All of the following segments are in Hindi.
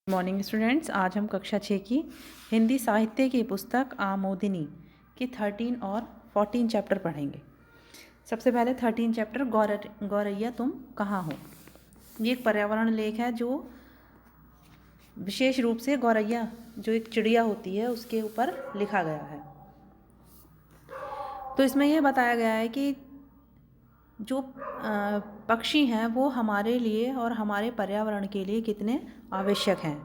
मॉर्निंग स्टूडेंट्स, आज हम कक्षा 6 की हिंदी साहित्य की पुस्तक आमोदिनी के 13 और 14 चैप्टर पढ़ेंगे। सबसे पहले 13 चैप्टर गौरैया तुम कहाँ हो। ये एक पर्यावरण लेख है जो विशेष रूप से गौरैया जो एक चिड़िया होती है उसके ऊपर लिखा गया है। तो इसमें यह बताया गया है कि जो पक्षी हैं वो हमारे लिए और हमारे पर्यावरण के लिए कितने आवश्यक हैं।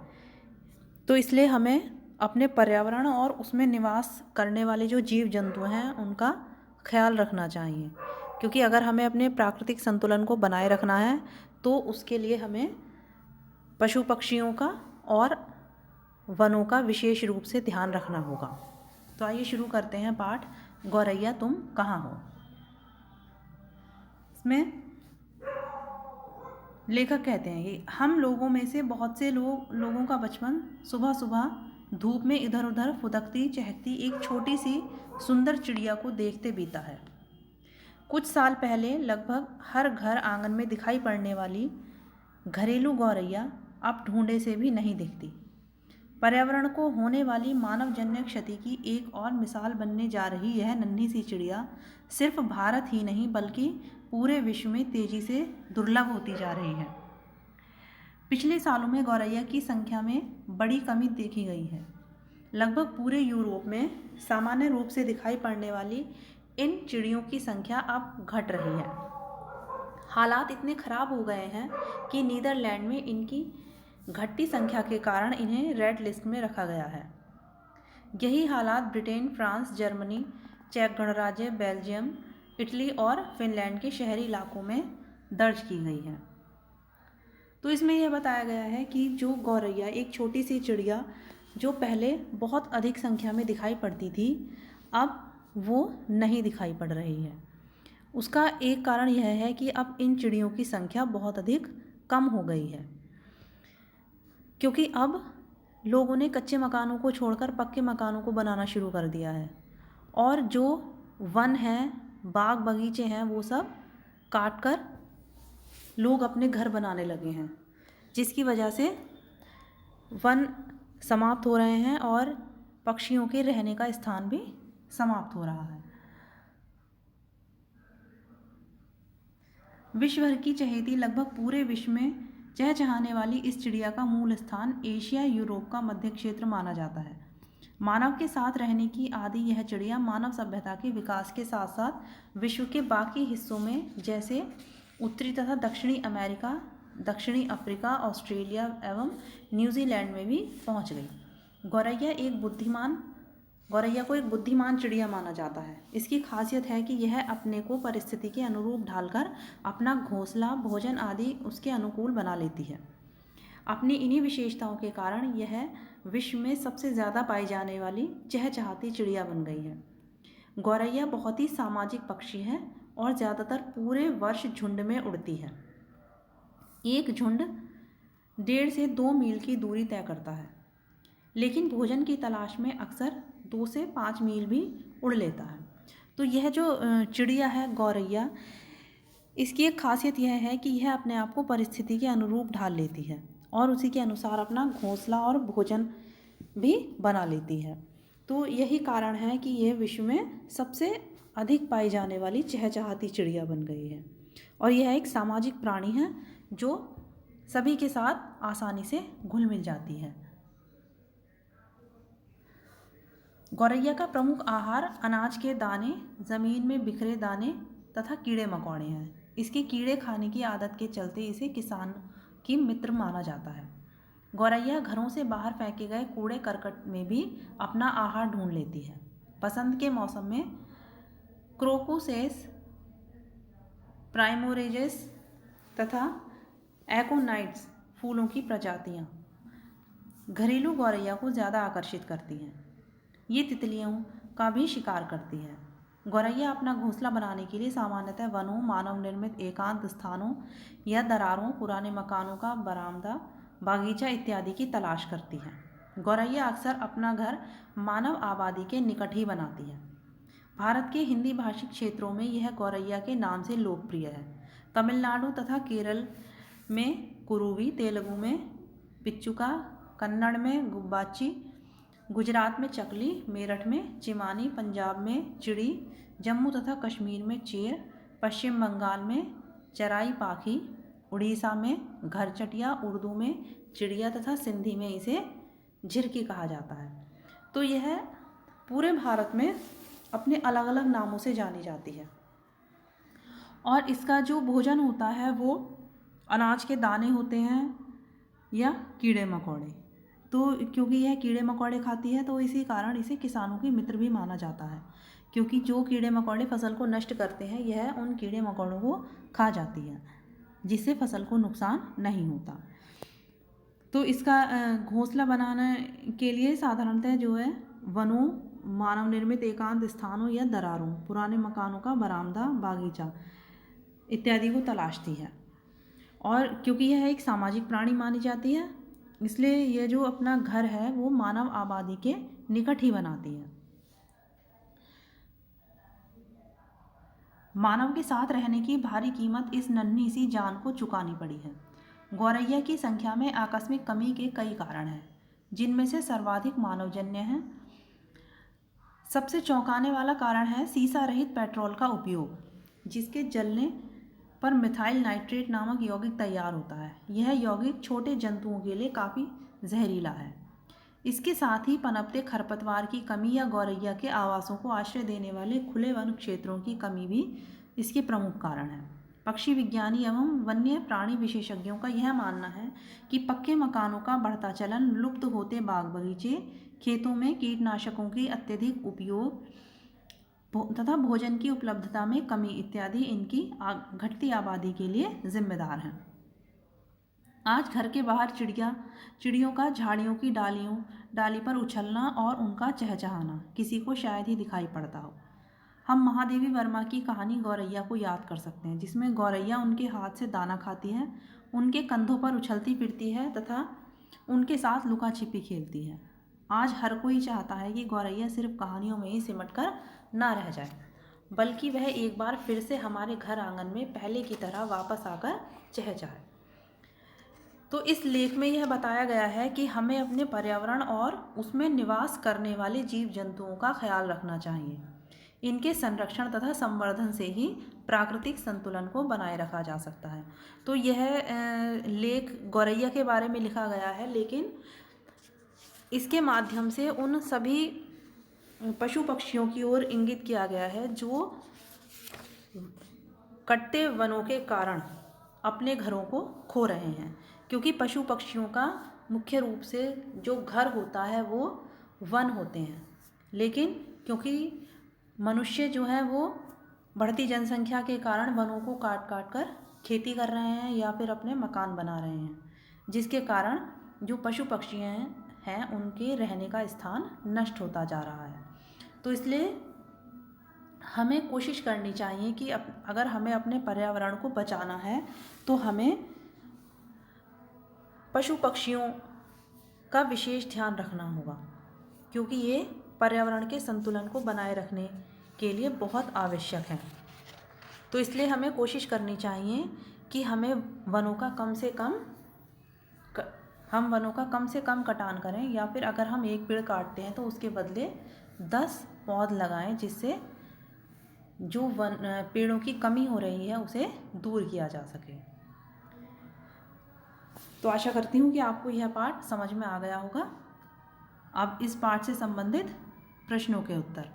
तो इसलिए हमें अपने पर्यावरण और उसमें निवास करने वाले जो जीव जंतु हैं उनका ख्याल रखना चाहिए, क्योंकि अगर हमें अपने प्राकृतिक संतुलन को बनाए रखना है तो उसके लिए हमें पशु पक्षियों का और वनों का विशेष रूप से ध्यान रखना होगा। तो आइए शुरू करते हैं पाठ गौरैया तुम कहाँ हो। इसमें लेखक कहते हैं कि हम लोगों में से बहुत से लोगों का बचपन सुबह सुबह धूप में इधर उधर फुदकती चहकती एक छोटी सी सुंदर चिड़िया को देखते बीता है। कुछ साल पहले लगभग हर घर आंगन में दिखाई पड़ने वाली घरेलू गौरैया अब ढूंढे से भी नहीं दिखती। पर्यावरण को होने वाली मानवजन्य क्षति की एक और मिसाल बनने जा रही यह नन्ही सी चिड़िया सिर्फ भारत ही नहीं बल्कि पूरे विश्व में तेजी से दुर्लभ होती जा रही है। पिछले सालों में गौरैया की संख्या में बड़ी कमी देखी गई है। लगभग पूरे यूरोप में सामान्य रूप से दिखाई पड़ने वाली इन चिड़ियों की संख्या अब घट रही है। हालात इतने खराब हो गए हैं कि नीदरलैंड में इनकी घटती संख्या के कारण इन्हें रेड लिस्ट में रखा गया है। यही हालात ब्रिटेन, फ्रांस, जर्मनी, चेक गणराज्य, बेल्जियम, इटली और फिनलैंड के शहरी इलाकों में दर्ज की गई है। तो इसमें यह बताया गया है कि जो गौरैया एक छोटी सी चिड़िया जो पहले बहुत अधिक संख्या में दिखाई पड़ती थी अब वो नहीं दिखाई पड़ रही है। उसका एक कारण यह है कि अब इन चिड़ियों की संख्या बहुत अधिक कम हो गई है, क्योंकि अब लोगों ने कच्चे मकानों को छोड़कर पक्के मकानों को बनाना शुरू कर दिया है और जो वन हैं, बाग बगीचे हैं, वो सब काट कर लोग अपने घर बनाने लगे हैं, जिसकी वजह से वन समाप्त हो रहे हैं और पक्षियों के रहने का स्थान भी समाप्त हो रहा है। विश्व भर की चहेती लगभग पूरे विश्व में चहचहाने वाली इस चिड़िया का मूल स्थान एशिया यूरोप का मध्य क्षेत्र माना जाता है। मानव के साथ रहने की आदि यह चिड़िया मानव सभ्यता के विकास के साथ साथ विश्व के बाकी हिस्सों में जैसे उत्तरी तथा दक्षिणी अमेरिका, दक्षिणी अफ्रीका, ऑस्ट्रेलिया एवं न्यूजीलैंड में भी पहुंच गई। गौरैया को एक बुद्धिमान चिड़िया माना जाता है। इसकी खासियत है कि यह अपने को परिस्थिति के अनुरूप ढालकर अपना घोंसला, भोजन आदि उसके अनुकूल बना लेती है। अपनी इन्हीं विशेषताओं के कारण यह विश्व में सबसे ज़्यादा पाई जाने वाली चहचहाती चिड़िया बन गई है। गौरैया बहुत ही सामाजिक पक्षी है और ज़्यादातर पूरे वर्ष झुंड में उड़ती है। एक झुंड 1.5 से 2 मील की दूरी तय करता है, लेकिन भोजन की तलाश में अक्सर 2 से 5 मील भी उड़ लेता है। तो यह जो चिड़िया है गौरैया, इसकी एक खासियत यह है कि यह अपने आप को परिस्थिति के अनुरूप ढाल लेती है और उसी के अनुसार अपना घोंसला और भोजन भी बना लेती है। तो यही कारण है कि यह विश्व में सबसे अधिक पाई जाने वाली चहचहाती चिड़िया बन गई है और यह एक सामाजिक प्राणी है जो सभी के साथ आसानी से घुल मिल जाती है। गौरैया का प्रमुख आहार अनाज के दाने, ज़मीन में बिखरे दाने तथा कीड़े मकोड़े हैं। इसके कीड़े खाने की आदत के चलते इसे किसान की मित्र माना जाता है। गौरैया घरों से बाहर फेंके गए कूड़े करकट में भी अपना आहार ढूंढ लेती है। बसंत के मौसम में क्रोकोसेस, प्राइमोरेजेस तथा एकोनाइट्स फूलों की प्रजातियाँ घरेलू गौरैया को ज़्यादा आकर्षित करती हैं। ये तितलियों का भी शिकार करती है। गौरैया अपना घोंसला बनाने के लिए सामान्यतः वनों, मानव निर्मित एकांत स्थानों या दरारों, पुराने मकानों का बरामदा, बागीचा इत्यादि की तलाश करती है। गौरैया अक्सर अपना घर मानव आबादी के निकट ही बनाती है। भारत के हिंदी भाषी क्षेत्रों में यह गौरैया के नाम से लोकप्रिय है। तमिलनाडु तथा केरल में कुरुवी, तेलुगु में पिच्चुका, कन्नड़ में गुब्बाची, गुजरात में चकली, मेरठ में चिमानी, पंजाब में चिड़ी, जम्मू तथा कश्मीर में चेर, पश्चिम बंगाल में चराई पाखी, उड़ीसा में घरचटिया, उर्दू में चिड़िया तथा सिंधी में इसे झिरकी कहा जाता है। तो यह पूरे भारत में अपने अलग अलग नामों से जानी जाती है। और इसका जो भोजन होता है वो अनाज के दाने होते हैं या कीड़े मकोड़े। तो क्योंकि यह कीड़े मकोड़े खाती है तो इसी कारण इसे किसानों की मित्र भी माना जाता है, क्योंकि जो कीड़े मकोड़े फसल को नष्ट करते हैं यह उन कीड़े मकोड़ों को खा जाती है, जिससे फसल को नुकसान नहीं होता। तो इसका घोंसला बनाने के लिए साधारणतः जो है वनों, मानव निर्मित एकांत स्थानों या दरारों, पुराने मकानों का बरामदा, बागीचा इत्यादि को तलाशती है। और क्योंकि यह एक सामाजिक प्राणी मानी जाती है, इसलिए यह जो अपना घर है वो मानव आबादी के निकट ही बनाती है। मानव के साथ रहने की भारी कीमत इस नन्ही सी जान को चुकानी पड़ी है। गौरैया की संख्या में आकस्मिक कमी के कई कारण हैं, जिनमें से सर्वाधिक मानवजन्य हैं। सबसे चौंकाने वाला कारण है सीसा रहित पेट्रोल का उपयोग, जिसके जलने पर मिथाइल नाइट्रेट नामक यौगिक तैयार होता है। यह यौगिक छोटे जंतुओं के लिए काफ़ी जहरीला है। इसके साथ ही पनपते खरपतवार की कमी या गौरैया के आवासों को आश्रय देने वाले खुले वन क्षेत्रों की कमी भी इसके प्रमुख कारण है। पक्षी विज्ञानी एवं वन्य प्राणी विशेषज्ञों का यह मानना है कि पक्के मकानों का बढ़ता चलन, लुप्त होते बाग बगीचे, खेतों में कीटनाशकों की अत्यधिक उपयोग तथा भोजन की उपलब्धता में कमी इत्यादि इनकी घटती आबादी के लिए जिम्मेदार हैं। आज घर के बाहर चिड़ियों का झाड़ियों की डाली पर उछलना और उनका चहचहाना किसी को शायद ही दिखाई पड़ता हो। हम महादेवी वर्मा की कहानी गौरैया को याद कर सकते हैं, जिसमें गौरैया उनके हाथ से दाना खाती है, उनके कंधों पर उछलती फिरती है तथा उनके साथ लुका छिपी खेलती है। आज हर कोई चाहता है कि गौरैया सिर्फ कहानियों में ही सिमट कर ना रह जाए, बल्कि वह एक बार फिर से हमारे घर आंगन में पहले की तरह वापस आकर चहचहाए। तो इस लेख में यह बताया गया है कि हमें अपने पर्यावरण और उसमें निवास करने वाले जीव जंतुओं का ख्याल रखना चाहिए। इनके संरक्षण तथा संवर्धन से ही प्राकृतिक संतुलन को बनाए रखा जा सकता है। तो यह लेख गौरैया के बारे में लिखा गया है, लेकिन इसके माध्यम से उन सभी पशु पक्षियों की ओर इंगित किया गया है जो कटते वनों के कारण अपने घरों को खो रहे हैं। क्योंकि पशु पक्षियों का मुख्य रूप से जो घर होता है वो वन होते हैं, लेकिन क्योंकि मनुष्य जो है वो बढ़ती जनसंख्या के कारण वनों को काट काट कर खेती कर रहे हैं या फिर अपने मकान बना रहे हैं, जिसके कारण जो पशु पक्षी हैं उनके रहने का स्थान नष्ट होता जा रहा है। तो इसलिए हमें कोशिश करनी चाहिए कि अगर हमें अपने पर्यावरण को बचाना है तो हमें पशु पक्षियों का विशेष ध्यान रखना होगा, क्योंकि ये पर्यावरण के संतुलन को बनाए रखने के लिए बहुत आवश्यक है। तो इसलिए हमें कोशिश करनी चाहिए कि हमें वनों का कम से कम कटान करें, या फिर अगर हम एक पेड़ काटते हैं तो उसके बदले 10 पौध लगाएं, जिससे जो पेड़ों की कमी हो रही है उसे दूर किया जा सके। तो आशा करती हूँ कि आपको यह पाठ समझ में आ गया होगा। अब इस पाठ से संबंधित प्रश्नों के उत्तर।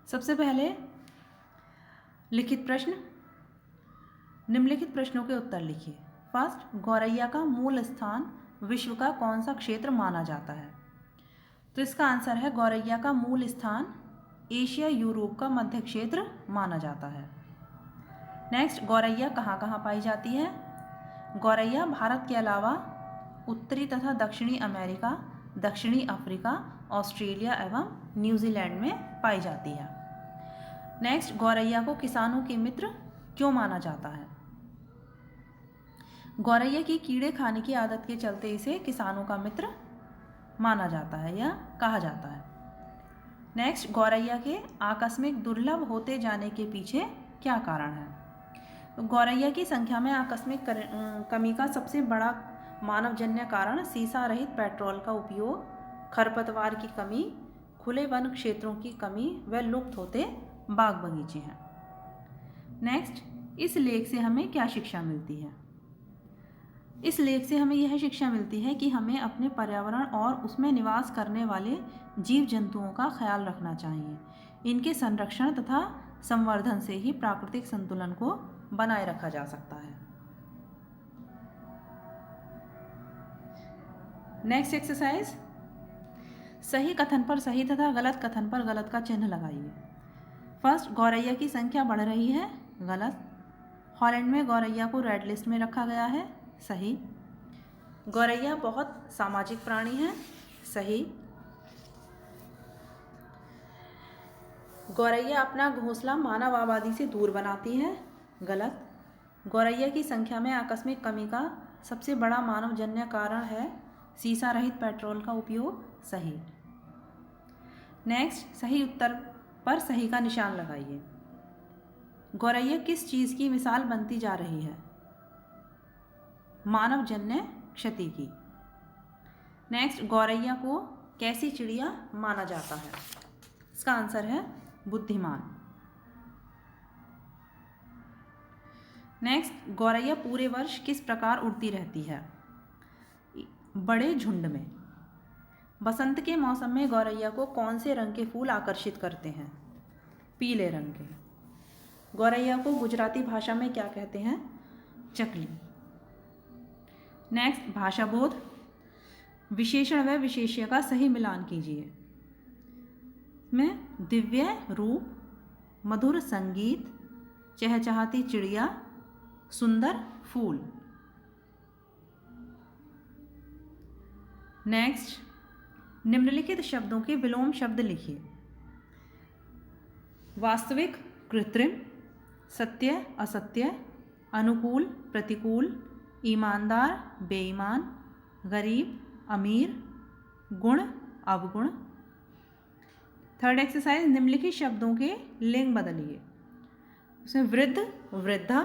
सबसे पहले लिखित प्रश्न, निम्नलिखित प्रश्नों के उत्तर लिखिए। फर्स्ट, गौरैया का मूल स्थान विश्व का कौन सा क्षेत्र माना जाता है? तो इसका आंसर है गौरैया का मूल स्थान एशिया यूरोप का मध्य क्षेत्र माना जाता है। नेक्स्ट, गौरैया कहाँ कहाँ पाई जाती है? गौरैया भारत के अलावा उत्तरी तथा दक्षिणी अमेरिका, दक्षिणी अफ्रीका, ऑस्ट्रेलिया एवं न्यूजीलैंड में पाई जाती है। नेक्स्ट, गौरैया को किसानों के मित्र क्यों माना जाता है? गौरैया की कीड़े खाने की आदत के चलते इसे किसानों का मित्र माना जाता है या कहा जाता है। नेक्स्ट, गौरैया के आकस्मिक दुर्लभ होते जाने के पीछे क्या कारण है? तो गौरैया की संख्या में आकस्मिक कमी का सबसे बड़ा मानवजन्य कारण सीसा रहित पेट्रोल का उपयोग, खरपतवार की कमी, खुले वन क्षेत्रों की कमी व लुप्त होते बाग बगीचे हैं। नेक्स्ट, इस लेख से हमें क्या शिक्षा मिलती है? इस लेख से हमें यह शिक्षा मिलती है कि हमें अपने पर्यावरण और उसमें निवास करने वाले जीव जंतुओं का ख्याल रखना चाहिए। इनके संरक्षण तथा संवर्धन से ही प्राकृतिक संतुलन को बनाए रखा जा सकता है। नेक्स्ट एक्सरसाइज, सही कथन पर सही तथा गलत कथन पर गलत का चिन्ह लगाइए। फर्स्ट, गौरैया की संख्या बढ़ रही है, गलत। हॉलैंड में गौरैया को रेड लिस्ट में रखा गया है, सही। गौरैया बहुत सामाजिक प्राणी है, सही। गौरैया अपना घोंसला मानव आबादी से दूर बनाती है, गलत। गौरैया की संख्या में आकस्मिक कमी का सबसे बड़ा मानवजन्य कारण है सीसा रहित पेट्रोल का उपयोग, सही। नेक्स्ट, सही उत्तर पर सही का निशान लगाइए। गौरैया किस चीज़ की मिसाल बनती जा रही है? मानवजन्य क्षति की। नेक्स्ट, गौरैया को कैसी चिड़िया माना जाता है? इसका आंसर है बुद्धिमान। नेक्स्ट, गौरैया पूरे वर्ष किस प्रकार उड़ती रहती है? बड़े झुंड में। बसंत के मौसम में गौरैया को कौन से रंग के फूल आकर्षित करते हैं? पीले रंग के। गौरैया को गुजराती भाषा में क्या कहते हैं? चकली। नेक्स्ट, भाषा बोध। विशेषण व विशेष्य का सही मिलान कीजिए। में दिव्य रूप, मधुर संगीत, चहचहाती चिड़िया, सुंदर फूल। नेक्स्ट, निम्नलिखित शब्दों के विलोम शब्द लिखिए। वास्तविक, कृत्रिम, सत्य, असत्य, अनुकूल, प्रतिकूल, ईमानदार, बेईमान, गरीब, अमीर, गुण, अवगुण। थर्ड एक्सरसाइज, निम्नलिखित शब्दों के लिंग बदलिए। उसमें वृद्ध, वृद्धा,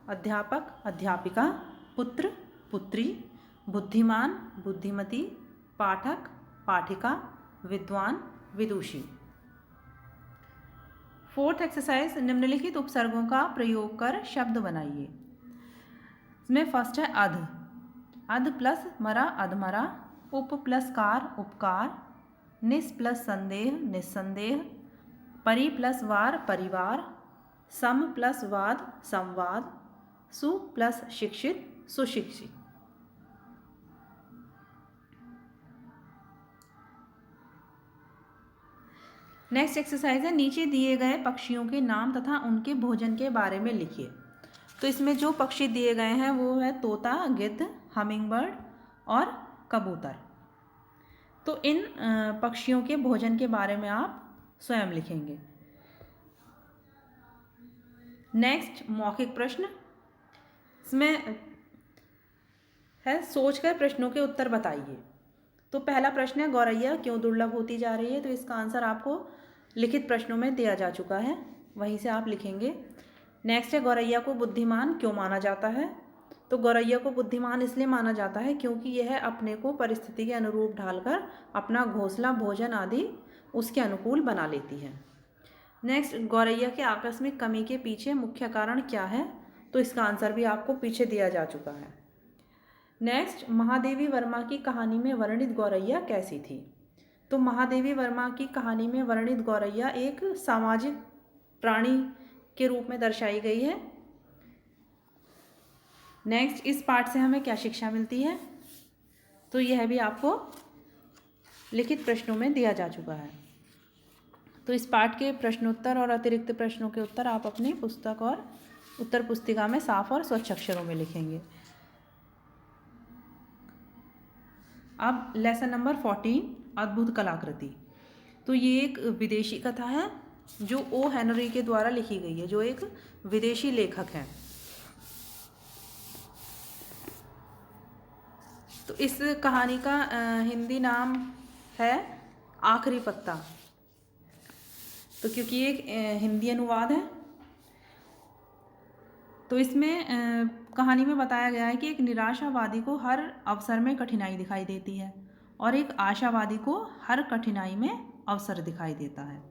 अध्यापक, अध्यापिका, पुत्र, पुत्री, बुद्धिमान, बुद्धिमती, पाठक, पाठिका, विद्वान, विदुषी। फोर्थ एक्सरसाइज, निम्नलिखित उपसर्गों का प्रयोग कर शब्द बनाइए। इसमें फर्स्ट है अध। अध प्लस मरा, अधमरा। उप प्लस कार, उपकार। निस प्लस संदेह, निस्संदेह। परि प्लस वार, परिवार। सम प्लस वाद, संवाद। सु प्लस शिक्षित, सुशिक्षित। नेक्स्ट एक्सरसाइज है, नीचे दिए गए पक्षियों के नाम तथा उनके भोजन के बारे में लिखिए। तो इसमें जो पक्षी दिए गए हैं वो है तोता, गिद्ध, हमिंग बर्ड और कबूतर। तो इन पक्षियों के भोजन के बारे में आप स्वयं लिखेंगे। नेक्स्ट, मौखिक प्रश्न। इसमें है सोचकर प्रश्नों के उत्तर बताइए। तो पहला प्रश्न है, गौरैया क्यों दुर्लभ होती जा रही है? तो इसका आंसर आपको लिखित प्रश्नों में दिया जा चुका है, वहीं से आप लिखेंगे। नेक्स्ट है, गौरैया को बुद्धिमान क्यों माना जाता है? तो गौरैया को बुद्धिमान इसलिए माना जाता है क्योंकि यह अपने को परिस्थिति के अनुरूप ढालकर अपना घोंसला, भोजन आदि उसके अनुकूल बना लेती है। नेक्स्ट, गौरैया के आकस्मिक कमी के पीछे मुख्य कारण क्या है? तो इसका आंसर भी आपको पीछे दिया जा चुका है। नेक्स्ट, महादेवी वर्मा की कहानी में वर्णित गौरैया कैसी थी? तो महादेवी वर्मा की कहानी में वर्णित गौरैया एक सामाजिक प्राणी के रूप में दर्शाई गई है। नेक्स्ट, इस पाठ से हमें क्या शिक्षा मिलती है? तो यह भी आपको लिखित प्रश्नों में दिया जा चुका है। तो इस पाठ के प्रश्नोत्तर और अतिरिक्त प्रश्नों के उत्तर आप अपनी पुस्तक और उत्तर पुस्तिका में साफ और स्वच्छ अक्षरों में लिखेंगे। अब लेसन नंबर 14, अद्भुत कलाकृति। तो ये एक विदेशी कथा है जो ओ हेनरी के द्वारा लिखी गई है, जो एक विदेशी लेखक हैं। तो इस कहानी का हिंदी नाम है आखिरी पत्ता। तो क्योंकि ये एक हिंदी अनुवाद है, तो इसमें कहानी में बताया गया है कि एक निराशावादी को हर अवसर में कठिनाई दिखाई देती है और एक आशावादी को हर कठिनाई में अवसर दिखाई देता है,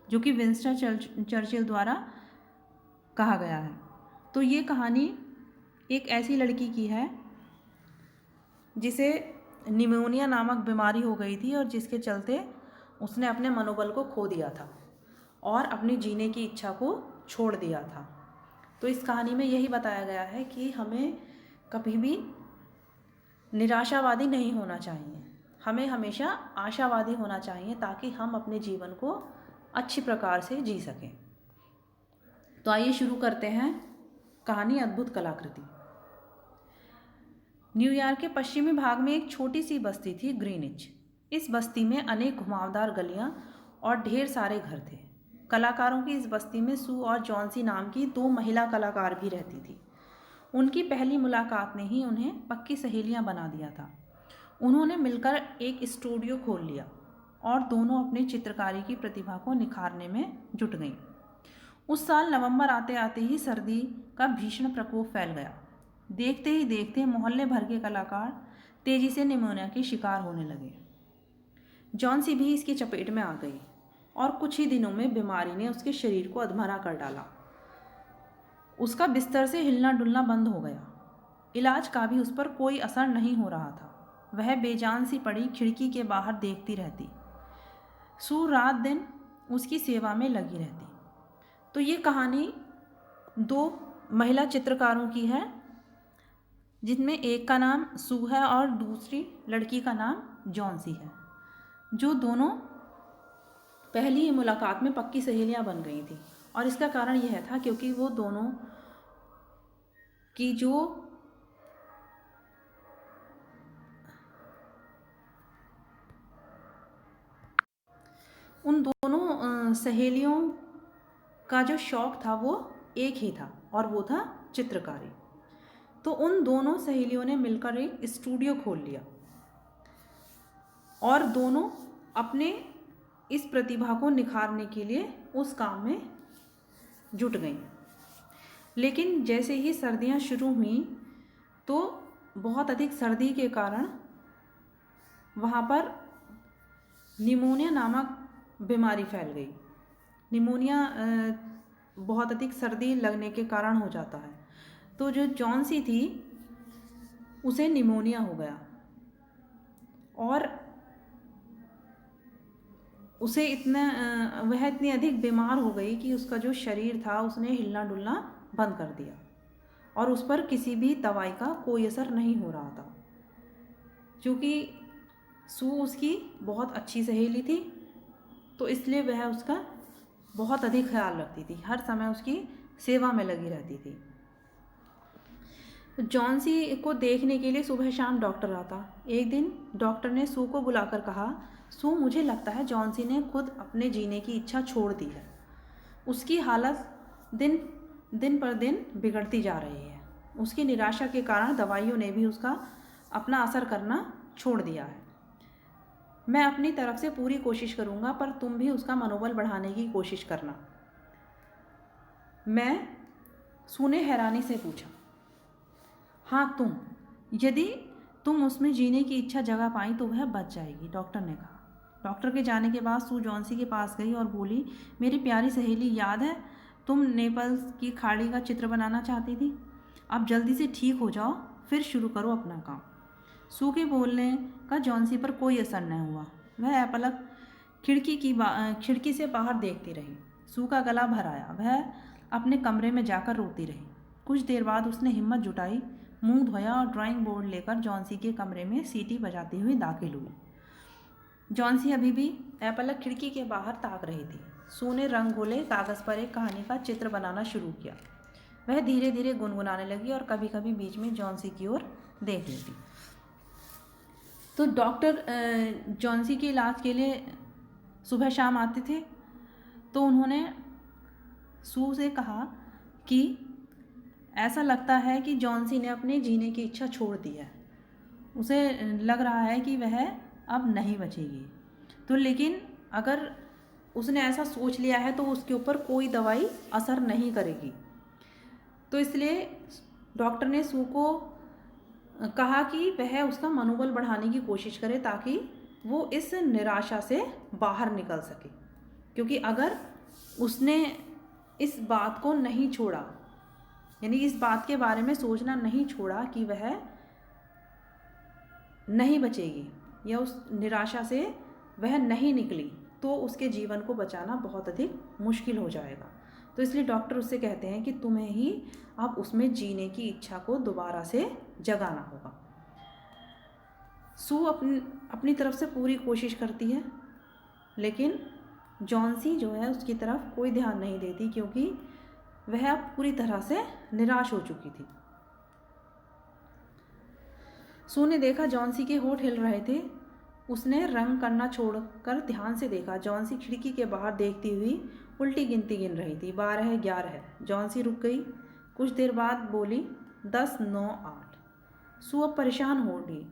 जो कि विंस्टन चर्चिल द्वारा कहा गया है। तो ये कहानी एक ऐसी लड़की की है जिसे निमोनिया नामक बीमारी हो गई थी और जिसके चलते उसने अपने मनोबल को खो दिया था और अपनी जीने की इच्छा को छोड़ दिया था। तो इस कहानी में यही बताया गया है कि हमें कभी भी निराशावादी नहीं होना चाहिए, हमें हमेशा आशावादी होना चाहिए ताकि हम अपने जीवन को अच्छी प्रकार से जी सकें। तो आइए शुरू करते हैं कहानी अद्भुत कलाकृति। न्यूयॉर्क के पश्चिमी भाग में एक छोटी सी बस्ती थी, ग्रीनिच। इस बस्ती में अनेक घुमावदार गलियां और ढेर सारे घर थे। कलाकारों की इस बस्ती में सू और जॉन्सी नाम की 2 महिला कलाकार भी रहती थी। उनकी पहली मुलाकात ने ही उन्हें पक्की सहेलियां बना दिया था। उन्होंने मिलकर एक स्टूडियो खोल लिया और दोनों अपनी चित्रकारी की प्रतिभा को निखारने में जुट गईं। उस साल नवंबर आते आते ही सर्दी का भीषण प्रकोप फैल गया। देखते ही देखते मोहल्ले भर के कलाकार तेजी से निमोनिया के शिकार होने लगे। जॉन्सी भी इसकी चपेट में आ गई और कुछ ही दिनों में बीमारी ने उसके शरीर को अधमरा कर डाला। उसका बिस्तर से हिलना डुलना बंद हो गया। इलाज का भी उस पर कोई असर नहीं हो रहा था। वह बेजान सी पड़ी खिड़की के बाहर देखती रहती। सू रात दिन उसकी सेवा में लगी रहती। तो ये कहानी 2 महिला चित्रकारों की है, जिनमें एक का नाम सू है और दूसरी लड़की का नाम जॉन्सी है, जो दोनों पहली ही मुलाकात में पक्की सहेलियां बन गई थी। और इसका कारण यह था क्योंकि वो दोनों की जो उन दोनों सहेलियों का जो शौक था वो एक ही था और वो था चित्रकारी। तो उन दोनों सहेलियों ने मिलकर एक स्टूडियो खोल लिया और दोनों अपने इस प्रतिभा को निखारने के लिए उस काम में जुट गईं। लेकिन जैसे ही सर्दियां शुरू हुईं तो बहुत अधिक सर्दी के कारण वहाँ पर निमोनिया नामक बीमारी फैल गई। निमोनिया बहुत अधिक सर्दी लगने के कारण हो जाता है। तो जो जॉन्सी थी उसे निमोनिया हो गया और उसे वह इतनी अधिक बीमार हो गई कि उसका जो शरीर था उसने हिलना डुलना बंद कर दिया और उस पर किसी भी दवाई का कोई असर नहीं हो रहा था। क्योंकि सू उसकी बहुत अच्छी सहेली थी तो इसलिए वह उसका बहुत अधिक ख्याल रखती थी, हर समय उसकी सेवा में लगी रहती थी। जॉन्सी को देखने के लिए सुबह शाम डॉक्टर आता। एक दिन डॉक्टर ने सू को बुलाकर कहा, सू, मुझे लगता है जॉन्सी ने खुद अपने जीने की इच्छा छोड़ दी है। उसकी हालत दिन पर दिन बिगड़ती जा रही है। उसकी निराशा के कारण दवाइयों ने भी उसका अपना असर करना छोड़ दिया है। मैं अपनी तरफ से पूरी कोशिश करूँगा, पर तुम भी उसका मनोबल बढ़ाने की कोशिश करना। सू ने हैरानी से पूछा। हाँ, यदि तुम उसमें जीने की इच्छा जगा पाई तो वह बच जाएगी, डॉक्टर ने कहा। डॉक्टर के जाने के बाद सू जॉन्सी के पास गई और बोली, मेरी प्यारी सहेली, याद है तुम नेपल्स की खाड़ी का चित्र बनाना चाहती थी? अब जल्दी से ठीक हो जाओ, फिर शुरू करो अपना काम। सू के बोलने का जॉन्सी पर कोई असर न हुआ। वह अपलक खिड़की से बाहर देखती रही। सू का गला भर आया। वह अपने कमरे में जाकर रोती रही। कुछ देर बाद उसने हिम्मत जुटाई, मुंह धोया और ड्राइंग बोर्ड लेकर जॉन्सी के कमरे में सीटी बजाती हुई दाखिल हुई। जॉन्सी अभी भी अपलक खिड़की के बाहर ताक रही थी। सू ने रंग घोले कागज़ पर एक कहानी का चित्र बनाना शुरू किया। वह धीरे धीरे गुनगुनाने लगी और कभी कभी बीच में जॉन्सी की ओर देख लेती। तो डॉक्टर जॉन्सी के इलाज के लिए सुबह शाम आते थे। तो उन्होंने सू से कहा कि ऐसा लगता है कि जॉन्सी ने अपने जीने की इच्छा छोड़ दी है। उसे लग रहा है कि वह अब नहीं बचेगी। तो लेकिन अगर उसने ऐसा सोच लिया है तो उसके ऊपर कोई दवाई असर नहीं करेगी। तो इसलिए डॉक्टर ने सू को कहा कि वह उसका मनोबल बढ़ाने की कोशिश करे ताकि वो इस निराशा से बाहर निकल सके। क्योंकि अगर उसने इस बात को नहीं छोड़ा, यानी इस बात के बारे में सोचना नहीं छोड़ा कि वह नहीं बचेगी या उस निराशा से वह नहीं निकली, तो उसके जीवन को बचाना बहुत अधिक मुश्किल हो जाएगा। तो इसलिए डॉक्टर उससे कहते हैं कि तुम्हें ही अब उसमें जीने की इच्छा को दोबारा से जगाना होगा। सू अपनी तरफ से पूरी कोशिश करती है, लेकिन जॉन्सी जो है उसकी तरफ कोई ध्यान नहीं देती, क्योंकि वह अब पूरी तरह से निराश हो चुकी थी। सू ने देखा जॉन्सी के होंठ हिल रहे थे। उसने रंग करना छोड़कर ध्यान से देखा। जॉन्सी खिड़की के बाहर देखती हुई उल्टी गिनती गिन रही थी। 12 है, 11 है। जॉन्सी रुक गई। कुछ देर बाद बोली 10, 9, 8। सू अब परेशान हो उठी।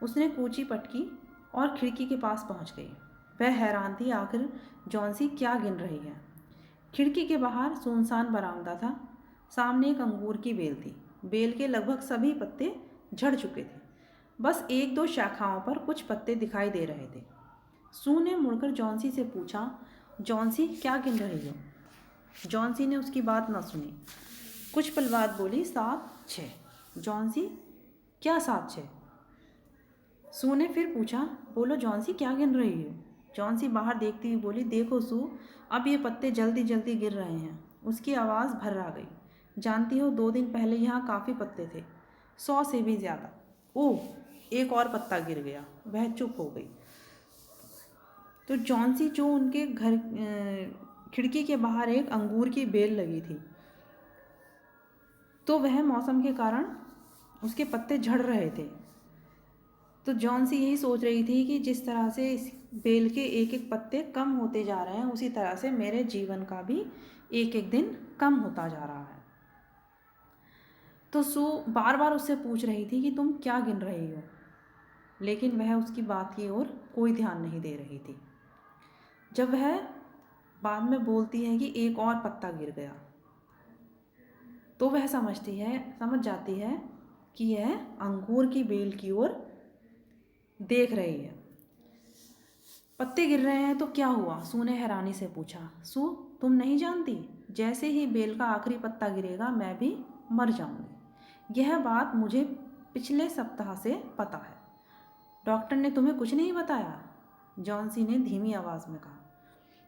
उसने कूची पटकी और खिड़की के पास पहुंच गई। वह हैरान थी, आखिर जॉन्सी क्या गिन रही है। खिड़की के बाहर सुनसान बरामदा था। सामने एक अंगूर की बेल थी। बेल के लगभग सभी पत्ते झड़ चुके थे। बस 1-2 शाखाओं पर कुछ पत्ते दिखाई दे रहे थे। सू ने मुड़कर जॉन्सी से पूछा, जॉन्सी क्या गिन रही हो? जॉन्सी ने उसकी बात न सुनी। कुछ पल बाद बोली 7, 6। जॉन्सी क्या 7, 6? सू ने फिर पूछा, बोलो जॉन्सी क्या गिन रही हो? जॉन्सी बाहर देखती हुई बोली, देखो सू, अब ये पत्ते जल्दी जल्दी गिर रहे हैं। उसकी आवाज़ भर्रा गई। जानती हो 2 दिन पहले यहाँ काफ़ी पत्ते थे, 100 से भी ज़्यादा। ओह, एक और पत्ता गिर गया। वह चुप हो गई। तो जॉन्सी, जो उनके घर खिड़की के बाहर एक अंगूर की बेल लगी थी, तो वह मौसम के कारण उसके पत्ते झड़ रहे थे। तो जॉन्सी यही सोच रही थी कि जिस तरह से इस बेल के एक एक पत्ते कम होते जा रहे हैं, उसी तरह से मेरे जीवन का भी एक एक दिन कम होता जा रहा है। तो सू बार बार उससे पूछ रही थी कि तुम क्या गिन रही हो, लेकिन वह उसकी बात की ओर कोई ध्यान नहीं दे रही थी। जब वह बाद में बोलती है कि एक और पत्ता गिर गया, तो वह समझ जाती है कि यह अंगूर की बेल की ओर देख रही है। पत्ते गिर रहे हैं तो क्या हुआ? सू ने हैरानी से पूछा। सू, तुम नहीं जानती? जैसे ही बेल का आखिरी पत्ता गिरेगा मैं भी मर जाऊंगी। यह बात मुझे पिछले सप्ताह से पता है। डॉक्टर ने तुम्हें कुछ नहीं बताया? जॉन्सी ने धीमी आवाज़ में कहा।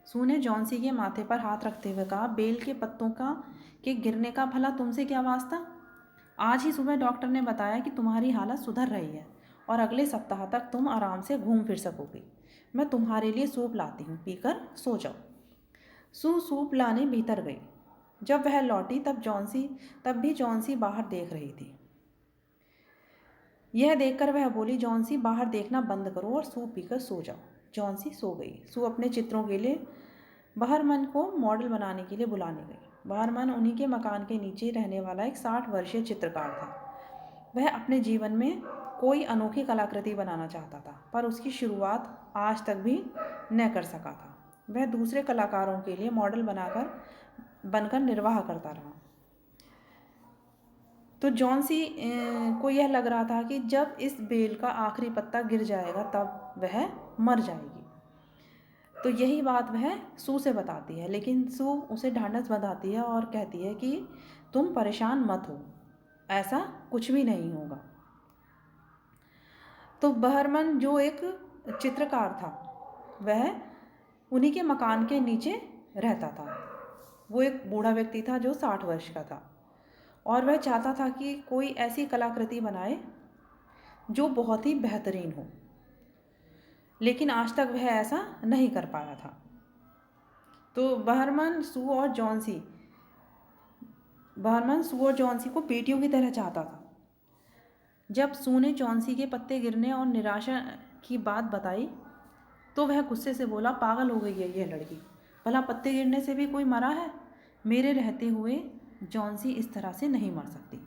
सू ने जॉन्सी के माथे पर हाथ रखते हुए कहा, बेल के पत्तों के गिरने का भला तुमसे क्या वास्ता? आज ही सुबह डॉक्टर ने बताया कि तुम्हारी हालत सुधर रही है और अगले सप्ताह तक तुम आराम से घूम फिर सकोगी। मैं तुम्हारे लिए सूप लाती हूँ, पीकर सो जाओ। सू सूप लाने भीतर गई। जब वह लौटी तब भी जॉन्सी बाहर देख रही थी। यह देखकर वह बोली, जॉन्सी बाहर देखना बंद करो और सूप पीकर सो जाओ। जॉन्सी सो गई। सू अपने चित्रों के लिए बहरमन को मॉडल बनाने के लिए बुलाने गई। बहरमन उन्हीं के मकान के नीचे रहने वाला एक 60 वर्षीय चित्रकार था। वह अपने जीवन में कोई अनोखी कलाकृति बनाना चाहता था, पर उसकी शुरुआत आज तक भी न कर सका था। वह दूसरे कलाकारों के लिए मॉडल बनकर निर्वाह करता रहा। तो जॉन्सी को यह लग रहा था कि जब इस बेल का आखिरी पत्ता गिर जाएगा तब वह मर जाएगी। तो यही बात वह सू से बताती है, लेकिन सू उसे ढांढस बंधाती है और कहती है कि तुम परेशान मत हो, ऐसा कुछ भी नहीं होगा। तो बहरमन, जो एक चित्रकार था, वह उन्हीं के मकान के नीचे रहता था। वो एक बूढ़ा व्यक्ति था जो 60 वर्ष का था, और वह चाहता था कि कोई ऐसी कलाकृति बनाए जो बहुत ही बेहतरीन हो, लेकिन आज तक वह ऐसा नहीं कर पाया था। तो बहरमन सू और जॉन्सी को बेटियों की तरह चाहता था। जब सू ने जॉन्सी के पत्ते गिरने और निराशा की बात बताई तो वह गुस्से से बोला, पागल हो गई है यह लड़की, भला पत्ते गिरने से भी कोई मरा है? मेरे रहते हुए जॉन्सी इस तरह से नहीं मर सकती।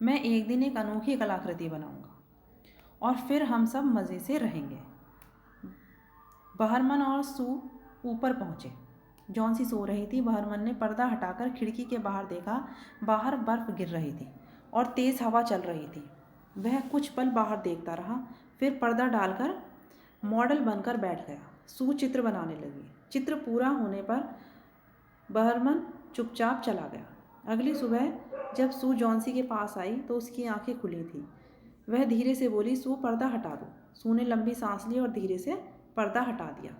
मैं एक दिन एक अनोखी कलाकृति बनाऊंगा और फिर हम सब मज़े से रहेंगे। बहरमन और सू ऊपर पहुँचे। जॉन्सी सो रही थी। बहरमन ने पर्दा हटाकर खिड़की के बाहर देखा। बाहर बर्फ़ गिर रही थी और तेज़ हवा चल रही थी। वह कुछ पल बाहर देखता रहा, फिर पर्दा डालकर मॉडल बनकर बैठ गया। सू चित्र बनाने लगी। चित्र पूरा होने पर बहरमन चुपचाप चला गया। अगली सुबह जब सू जॉन्सी के पास आई तो उसकी आंखें खुली थी। वह धीरे से बोली, सू पर्दा हटा दो। सू ने लंबी सांस ली और धीरे से पर्दा हटा दिया।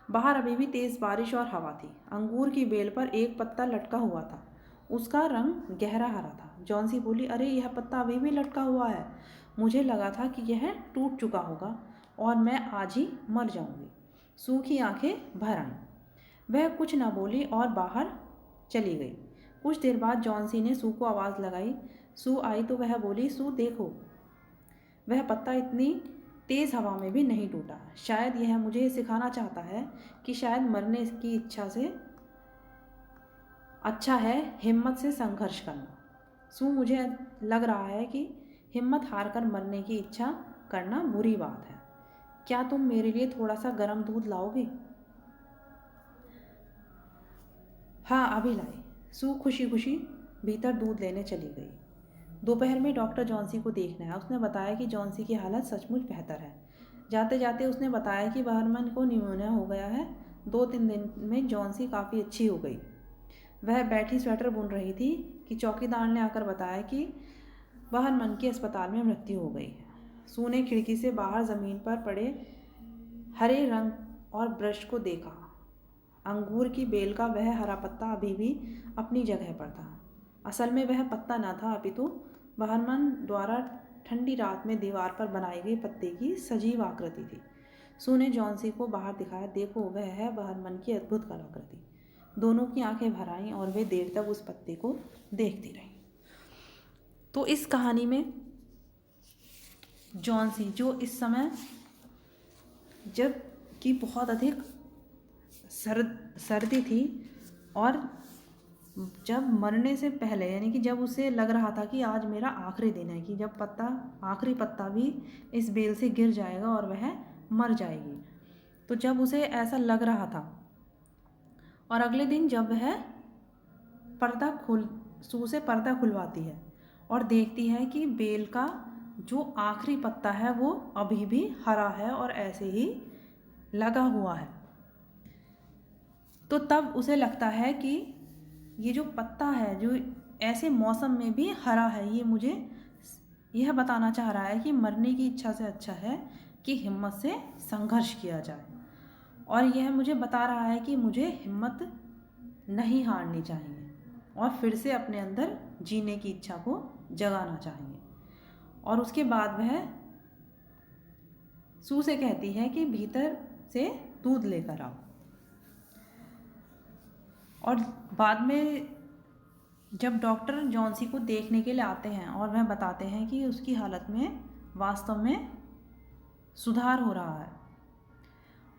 बाहर अभी भी तेज़ बारिश और हवा थी। अंगूर की बेल पर एक पत्ता लटका हुआ था। उसका रंग गहरा हरा था। जॉन्सी बोली, अरे यह पत्ता अभी भी लटका हुआ है। मुझे लगा था कि यह टूट चुका होगा और मैं आज ही मर जाऊंगी। सू की आंखें भर आईं। वह कुछ न बोली और बाहर चली गई। कुछ देर बाद जॉन्सी ने सू को आवाज़ लगाई। सू आई तो वह बोली, सू देखो, वह पत्ता इतनी तेज़ हवा में भी नहीं टूटा। शायद यह मुझे सिखाना चाहता है कि शायद मरने की इच्छा से अच्छा है हिम्मत से संघर्ष करना। सू, मुझे लग रहा है कि हिम्मत हारकर मरने की इच्छा करना बुरी बात है। क्या तुम मेरे लिए थोड़ा सा गर्म दूध लाओगे? हाँ, अभी लाई। सू खुशी खुशी भीतर दूध लेने चली गई। दोपहर में डॉक्टर जॉन्सी को देखने आया। उसने बताया कि जॉन्सी की हालत सचमुच बेहतर है। जाते जाते उसने बताया कि बहरमन को निमोनिया हो गया है। 2-3 दिन में जॉन्सी काफ़ी अच्छी हो गई। वह बैठी स्वेटर बुन रही थी कि चौकीदार ने आकर बताया कि बहरमन की अस्पताल में मृत्यु हो गई है। सू ने खिड़की से बाहर ज़मीन पर पड़े हरे रंग और ब्रश को देखा। अंगूर की बेल का वह हरा पत्ता अभी भी अपनी जगह पर था। असल में वह पत्ता न था, अपितु बहरमन द्वारा ठंडी रात में दीवार पर बनाई गई पत्ते की सजीव आकृति थी। सू ने जॉन्सी को बाहर दिखाया। देखो, वह है बहरमन की अद्भुत कलाकृति। दोनों की आंखें भर आईं और वे देर तक उस पत्ते को देखती रहीं। तो इस कहानी में जॉन्सी, जो इस समय जब कि बहुत अधिक सर्दी थी और जब मरने से पहले, यानी कि जब उसे लग रहा था कि आज मेरा आखिरी दिन है, कि जब आखिरी पत्ता भी इस बेल से गिर जाएगा और वह मर जाएगी, तो जब उसे ऐसा लग रहा था और अगले दिन जब वह सू से पर्दा खुलवाती है और देखती है कि बेल का जो आखिरी पत्ता है वो अभी भी हरा है और ऐसे ही लगा हुआ है, तो तब उसे लगता है कि ये जो पत्ता है जो ऐसे मौसम में भी हरा है, ये मुझे यह बताना चाह रहा है कि मरने की इच्छा से अच्छा है कि हिम्मत से संघर्ष किया जाए। और यह मुझे बता रहा है कि मुझे हिम्मत नहीं हारनी चाहिए और फिर से अपने अंदर जीने की इच्छा को जगाना चाहिए। और उसके बाद वह सू से कहती है कि भीतर से दूध लेकर आओ। और बाद में जब डॉक्टर जॉन्सी को देखने के लिए आते हैं और वह बताते हैं कि उसकी हालत में वास्तव में सुधार हो रहा है,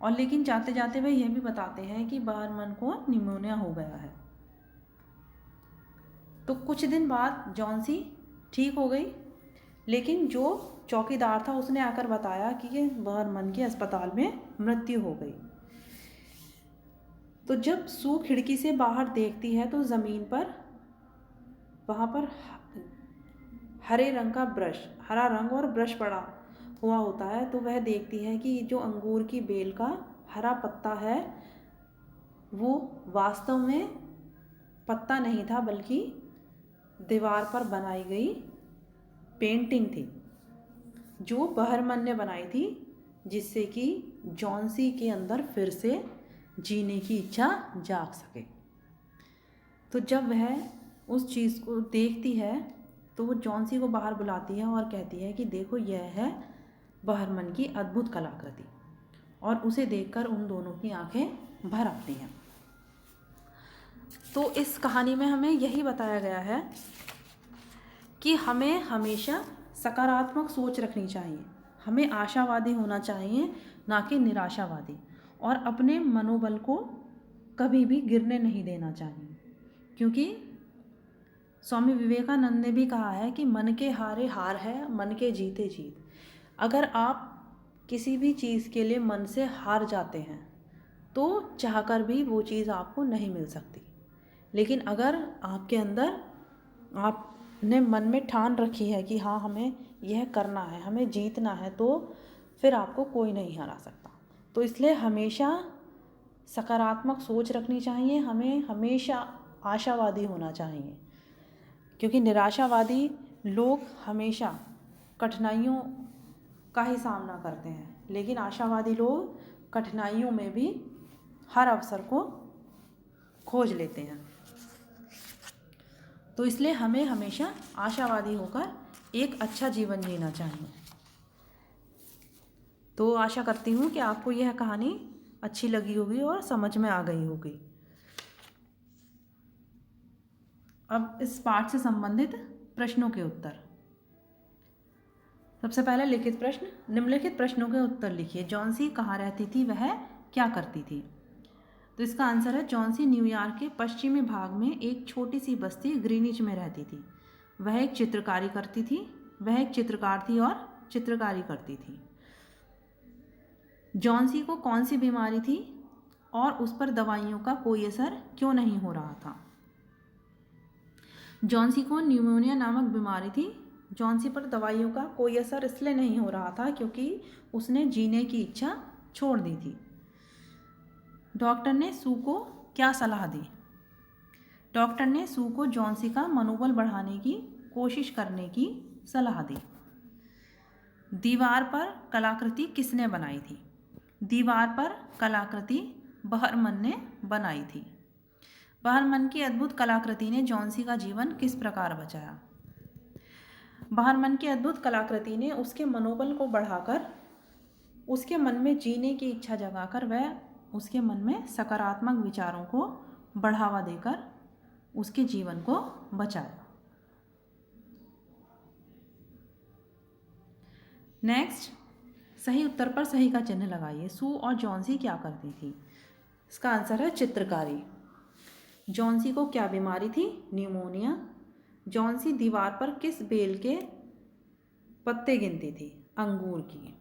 और लेकिन जाते जाते वह यह भी बताते हैं कि बहरमन को निमोनिया हो गया है। तो कुछ दिन बाद जॉन्सी ठीक हो गई, लेकिन जो चौकीदार था उसने आकर बताया कि बहरमन के अस्पताल में मृत्यु हो गई। तो जब सू खिड़की से बाहर देखती है तो ज़मीन पर वहाँ पर हरा रंग और ब्रश पड़ा हुआ होता है। तो वह देखती है कि जो अंगूर की बेल का हरा पत्ता है वो वास्तव में पत्ता नहीं था, बल्कि दीवार पर बनाई गई पेंटिंग थी जो बहरमन ने बनाई थी, जिससे कि जॉन्सी के अंदर फिर से जीने की इच्छा जाग सके। तो जब वह उस चीज़ को देखती है तो वो जॉन्सी को बाहर बुलाती है और कहती है कि देखो, यह है बहरमन की अद्भुत कलाकृति। और उसे देखकर उन दोनों की आंखें भर आती हैं। तो इस कहानी में हमें यही बताया गया है कि हमें हमेशा सकारात्मक सोच रखनी चाहिए, हमें आशावादी होना चाहिए, ना कि निराशावादी, और अपने मनोबल को कभी भी गिरने नहीं देना चाहिए। क्योंकि स्वामी विवेकानंद ने भी कहा है कि मन के हारे हार है, मन के जीते जीत। अगर आप किसी भी चीज़ के लिए मन से हार जाते हैं तो चाहकर भी वो चीज़ आपको नहीं मिल सकती। लेकिन अगर आपके अंदर आपने मन में ठान रखी है कि हाँ हमें यह करना है, हमें जीतना है, तो फिर आपको कोई नहीं हरा सकता। तो इसलिए हमेशा सकारात्मक सोच रखनी चाहिए, हमें हमेशा आशावादी होना चाहिए, क्योंकि निराशावादी लोग हमेशा कठिनाइयों का ही सामना करते हैं, लेकिन आशावादी लोग कठिनाइयों में भी हर अवसर को खोज लेते हैं। तो इसलिए हमें हमेशा आशावादी होकर एक अच्छा जीवन जीना चाहिए। तो आशा करती हूँ कि आपको यह कहानी अच्छी लगी होगी और समझ में आ गई होगी। अब इस पाठ से संबंधित प्रश्नों के उत्तर। सबसे पहले लिखित प्रश्न। निम्नलिखित प्रश्नों के उत्तर लिखिए। जॉन्सी कहाँ रहती थी, वह क्या करती थी? तो इसका आंसर है जॉन्सी न्यूयॉर्क के पश्चिमी भाग में एक छोटी सी बस्ती ग्रीनिच में रहती थी। वह एक चित्रकारी करती थी। वह एक चित्रकार थी और चित्रकारी करती थी। जॉन्सी को कौन सी बीमारी थी और उस पर दवाइयों का कोई असर क्यों नहीं हो रहा था? जॉन्सी को न्यूमोनिया नामक बीमारी थी। जॉन्सी पर दवाइयों का कोई असर इसलिए नहीं हो रहा था क्योंकि उसने जीने की इच्छा छोड़ दी थी। डॉक्टर ने सू को क्या सलाह दी? डॉक्टर ने सू को जॉन्सी का मनोबल बढ़ाने की कोशिश करने की सलाह दी। दीवार पर कलाकृति किसने बनाई थी? दीवार पर कलाकृति बहरमन ने बनाई थी। बहरमन की अद्भुत कलाकृति ने जॉन्सी का जीवन किस प्रकार बचाया? बहरमन की अद्भुत कलाकृति ने उसके मनोबल को बढ़ाकर, उसके मन में जीने की इच्छा जगाकर, वह उसके मन में सकारात्मक विचारों को बढ़ावा देकर उसके जीवन को बचाया। नेक्स्ट, सही उत्तर पर सही का चिन्ह लगाइए। सू और जॉन्सी क्या करती थी? इसका आंसर है चित्रकारी। जॉन्सी को क्या बीमारी थी? न्यूमोनिया। जॉन्सी दीवार पर किस बेल के पत्ते गिनती थी? अंगूर की।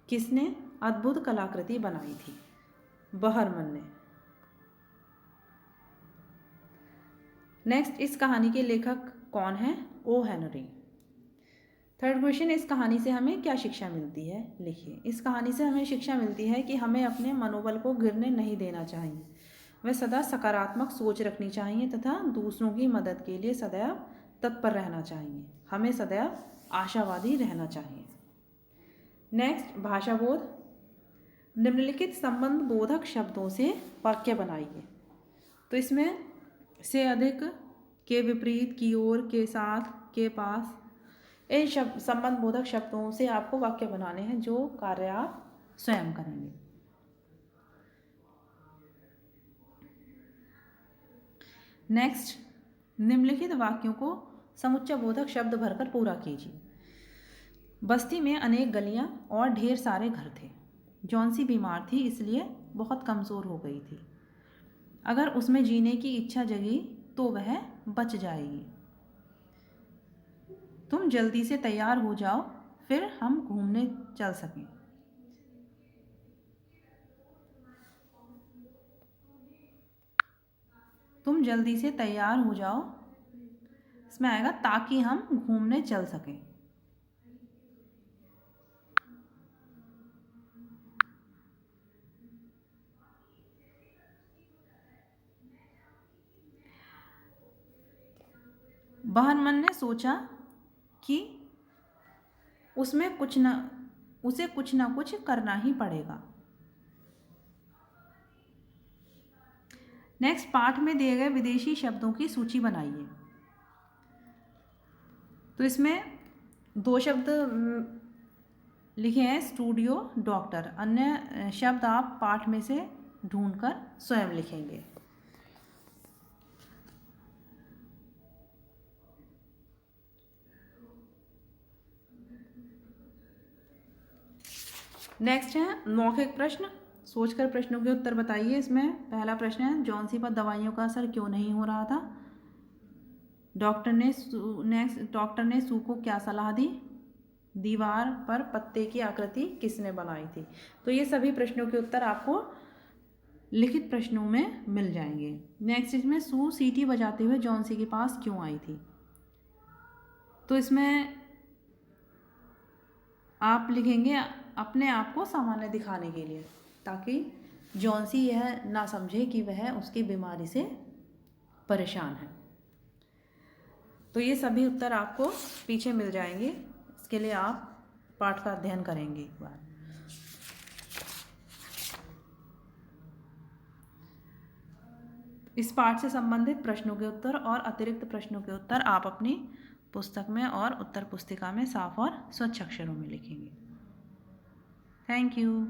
किसने अद्भुत कलाकृति बनाई थी? बहरमन ने। नेक्स्ट, इस कहानी के लेखक कौन है? O Henry. थर्ड क्वेश्चन, इस कहानी से हमें क्या शिक्षा मिलती है? लिखिए। इस कहानी से हमें शिक्षा मिलती है कि हमें अपने मनोबल को गिरने नहीं देना चाहिए। वह सदा सकारात्मक सोच रखनी चाहिए तथा दूसरों की मदद के लिए सदैव तत्पर रहना चाहिए। हमें सदैव आशावादी रहना चाहिए। नेक्स्ट, भाषा बोध। निम्नलिखित संबंध बोधक शब्दों से वाक्य बनाइए। तो इसमें से अधिक, के विपरीत, की ओर, के साथ, के पास, इन संबंध बोधक शब्दों से आपको वाक्य बनाने हैं जो कार्य आप स्वयं करेंगे। नेक्स्ट, निम्नलिखित वाक्यों को समुच्चय बोधक शब्द भरकर पूरा कीजिए। बस्ती में अनेक गलियां और ढेर सारे घर थे। जॉन्सी बीमार थी इसलिए बहुत कमज़ोर हो गई थी। अगर उसमें जीने की इच्छा जगी तो वह बच जाएगी। तुम जल्दी से तैयार हो जाओ फिर हम घूमने चल सकें। तुम जल्दी से तैयार हो जाओ, इसमें आएगा ताकि हम घूमने चल सकें। बहरमन ने सोचा कि उसे कुछ ना कुछ करना ही पड़ेगा। नेक्स्ट, पाठ में दिए गए विदेशी शब्दों की सूची बनाइए। तो इसमें 2 शब्द लिखे हैं, स्टूडियो, डॉक्टर। अन्य शब्द आप पाठ में से ढूंढकर स्वयं लिखेंगे। नेक्स्ट है मौखिक प्रश्न। सोचकर प्रश्नों के उत्तर बताइए। इसमें पहला प्रश्न है, जॉन्सी पर दवाइयों का असर क्यों नहीं हो रहा था? डॉक्टर ने सू को क्या सलाह दी? दीवार पर पत्ते की आकृति किसने बनाई थी? तो ये सभी प्रश्नों के उत्तर आपको लिखित प्रश्नों में मिल जाएंगे। नेक्स्ट इसमें सू सीटी बजाते हुए जॉन सी के पास क्यों आई थी। तो इसमें आप लिखेंगे अपने आप को सामान्य दिखाने के लिए, ताकि जॉन सी यह ना समझे कि वह उसकी बीमारी से परेशान है। तो ये सभी उत्तर आपको पीछे मिल जाएंगे। इसके लिए आप पाठ का अध्ययन करेंगे एक बार। इस पाठ से संबंधित प्रश्नों के उत्तर और अतिरिक्त प्रश्नों के उत्तर आप अपनी पुस्तक में और उत्तर पुस्तिका में साफ और स्वच्छ अक्षरों में लिखेंगे। Thank you.